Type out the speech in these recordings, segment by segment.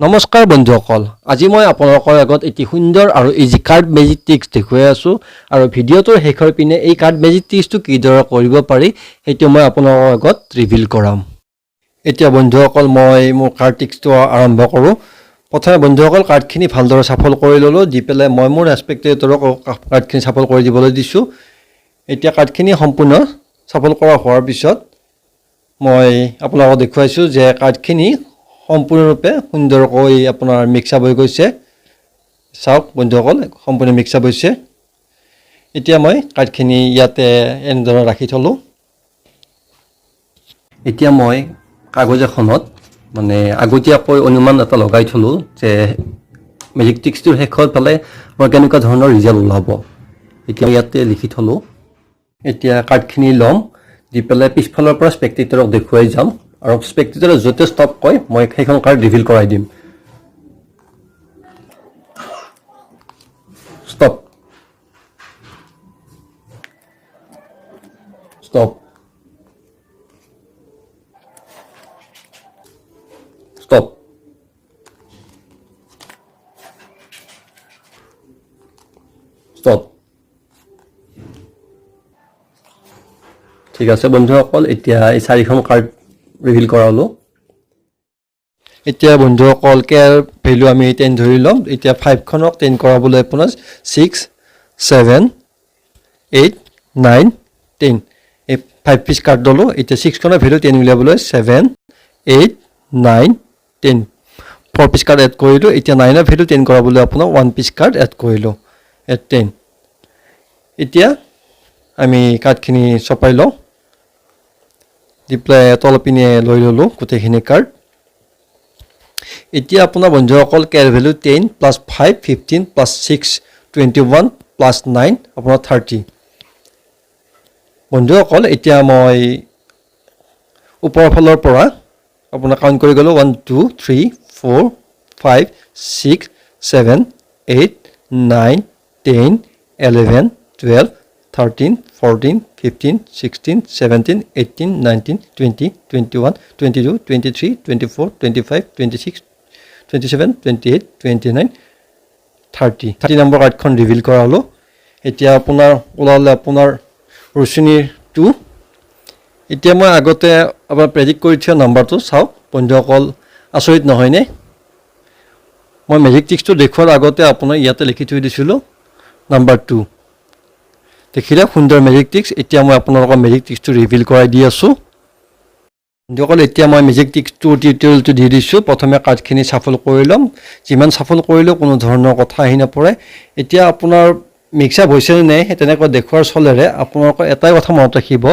নমস্কাৰ বন্ধুসকল আজি মই আপোনালোকৰ আগত এটি সুন্দৰ আৰু ইজি কাৰ্ড মেজিক ট্ৰিক্স দেখুৱাই আছো আৰু ভিডিঅ'টোৰ শেষৰ পিনে এই কাৰ্ড মেজিক ট্ৰিক্সটো কিদৰে কৰিব পাৰি সেইটো মই আপোনালোকৰ আগত ৰিভিল কৰাম এতিয়া বন্ধুসকল মই মোৰ কাৰ্ড ট্ৰিক্সটো আৰম্ভ কৰোঁ প্ৰথমে বন্ধুসকল কাৰ্ডখিনি ভালদৰে সফল কৰি ললো দি পেলাই মই মোৰ স্পেক্টেটৰক কাৰ্ডখিনি সফল কৰি দিবলৈ দিছো এতিয়া কাৰ্ডখিনি সম্পূৰ্ণ সফল কৰা হোৱাৰ পিছত মই আপোনালোকক দেখুৱাইছো যে কাৰ্ডখিনি সম্পূৰ্ণৰূপে সুন্দৰকৈ আপোনাৰ মিক্স আপ হৈ গৈছে চাওক বন্ধুসকল সম্পূৰ্ণ মিক্স আপ হৈছে এতিয়া মই কাৰ্ডখিনি ইয়াতে এনেদৰে ৰাখি থলো এতিয়া মই কাগজ এখনত মানে আগতীয়াকৈ অনুমান এটা লগাই থলো যে মেজিক ট্ৰিক্সটোৰ শেষৰ ফালে মই কেনেকুৱা ধৰণৰ ৰিজাল্ট ওলাব এতিয়া ইয়াতে লিখি থলো এতিয়া কাৰ্ডখিনি লম দি পেলাই পিছফালৰ পৰা স্পেক্টেটৰক দেখুৱাই যাম আৰু স্পেক্টেটৰ যতে ষ্টপ কয় মই সেইখন কাৰ্ড ৰিভিল কৰাই দিম ষ্টপ ষ্টপ ষ্টপ ষ্টপ ঠিক আছে বন্ধুসকল এতিয়া এই চাৰিখন কাৰ্ড ৰিভিল কৰালো এতিয়া বন্ধুসকল কেৰ ভ্যালু আমি 10 ধৰি লম এতিয়া 5 খনক 10 কৰাবলৈ আপোনাৰ 6 7 8 9 10 এই 5 পিস কাৰ্ড দলো এতিয়া 6 খনৰ ভ্যালু 10 উলিয়াবলৈ 7 8 9 10 4 পিস কাৰ্ড এড কৰিলো এতিয়া 9 ৰ ভ্যালু 10 কৰাবলৈ আপোনাৰ 1 পিস কাৰ্ড এড কৰিলো এট 10 এতিয়া আমি কাৰ্ডখিনি ছপাই লওঁ ডিপ্লাই তলপিনে লৈ ললো গোটেইখিনি কাৰ্ড এতিয়া আপোনাৰ বন্ধুসকল কেৰ ভ্যালু 10 প্লাস 5 15 প্লাস 6 21 প্লাস 9 আপোনাৰ 30 বন্ধুসকল এতিয়া মই ওপৰৰ ফালৰ পৰা আপোনাৰ কাউন্ট কৰি গলো 1 2 3 4 5 6 7 8 9 10 11 12 13 14 15 16 17 18 19 20 21 22 23 24 25 26 27 28 29 30 নম্বৰ কাৰ্ডখন ৰিভিল কৰা হলো এতিয়া আপোনাৰ ওলালে আপোনাৰ ৰোশনীৰ 2 এতিয়া মই আগতে আপোনাৰ প্ৰেডিক্ট কৰি থোৱা নাম্বাৰটো চাওক বন্ধুসকল আচৰিত নহয় নে মই মেজিক ট্ৰিক্সটো দেখুৱাৰ আগতে আপোনাৰ ইয়াতে লিখি থৈ দিছিলো নাম্বাৰ 2 দেখিলে সুন্দৰ মেজিক ট্ৰিক্স এতিয়া মই আপোনালোকৰ মেজিক ট্ৰিক্সটো ৰিভিল কৰাই দি আছো বন্ধুসকল এতিয়া মই মেজিক ট্ৰিক্সটো টিউটোৰিয়েলটো দি দিছো প্ৰথমে কাৰ্ডখিনি সফল কৰি লম যিমান সফল কৰিলেও কোনো ধৰণৰ কথা আহি নপৰে এতিয়া আপোনাৰ মিক্স আপ হৈছে নে তেনেকৈ দেখুৱাৰ চলেৰে আপোনালোকৰ এটাই কথা মনত ৰাখিব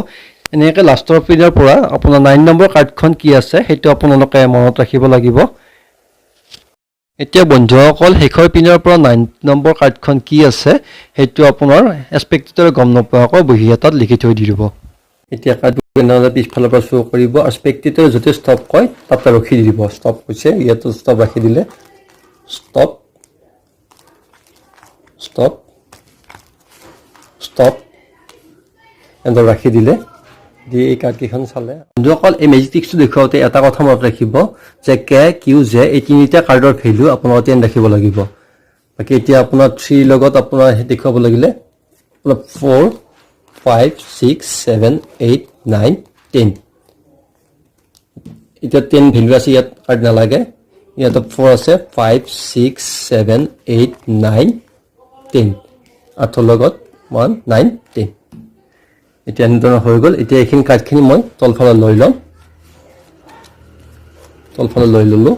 এনেকৈ লাষ্টৰ পিনৰ পৰা আপোনাৰ 9 নম্বৰ কাৰ্ডখন কি আছে সেইটো আপোনালোকে মনত ৰাখিব লাগিব এতিয়া বন্ধুসকল শেষৰ পিনৰ পৰা 9 নম্বৰ কাৰ্ডখন কি আছে সেইটো আপোনাৰ স্পেক্টেটৰ গম নপোৱাকৈ বহি এটাত লিখি থৈ দিব এতিয়া কাৰ্ডটো পিছফালৰ পৰা শো কৰিব আৰু স্পেক্টেটৰ যতে ষ্টপ কয় তাত ৰখি দিব ষ্টপ হৈছে ইয়াতো ষ্টপ ৰাখি দিলে ষ্টপ ষ্টপ ষ্টপ এন্ড ৰাখি দিলে দি এই কাৰ্ডখন চালে বন্ধুসকল এই মেজিক ট্ৰিক্সটো দেখুৱাওতে এটা কথা মনত ৰাখিব যে কে কিউ জে এই তিনিটা কাৰ্ডৰ ভ্যালু আপোনাৰ 10 ৰাখিব লাগিব বাকি এতিয়া আপোনাৰ 3 লগত আপোনাৰ দেখুৱাব লাগিলে 4 5 6 7 8 9 10 এতিয়া 10 ভ্যালু আছে ইয়াত কাৰ্ড নালাগে ইয়াত 4 আছে 5 6 7 8 9 10 আঠৰ লগত 1 9 10 এতিয়া এনেদৰে হৈ গল এতিয়া এইখিনি কাৰ্ডখিনি মই তলফালে লৈ লম তলফালে লৈ ললো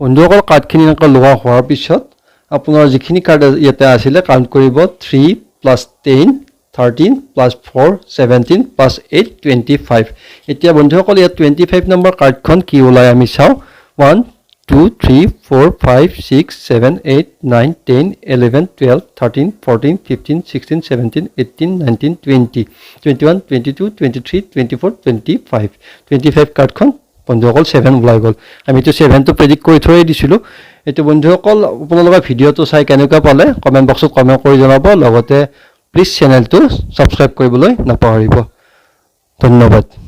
বন্ধুসকল কাৰ্ডখিনি এনেকৈ লোৱা হোৱাৰ পিছত আপোনাৰ যিখিনি কাৰ্ড ইয়াতে আছিল কাউন্ট কৰিব 3 প্লাস 10 13 প্লাস 4 17 প্লাস 8 25 এতিয়া বন্ধুসকল ইয়াত 25 নম্বৰ কাৰ্ডখন কি ওলাই আমি চাও 1 2 3 4 5 6 7 8 9 10 11 12 13 14 15 16 17 18 19 20 21 22 23 24 25 25 কাৰ্ডখন বন্ধুসকল 7 ওলাই গল আমি তো 7 টো প্ৰেডিক্ট কৰি থৈ দিছিলো এটো বন্ধুসকল আপোনালোকৰ ভিডিওটো চাই কেনেকুৱা পালে কমেন্ট বক্সত কমেন্ট কৰি জনাব লগতে প্লিজ চেনেলটো সাবস্ক্ৰাইব কৰিবলৈ নাপাহৰিব ধন্যবাদ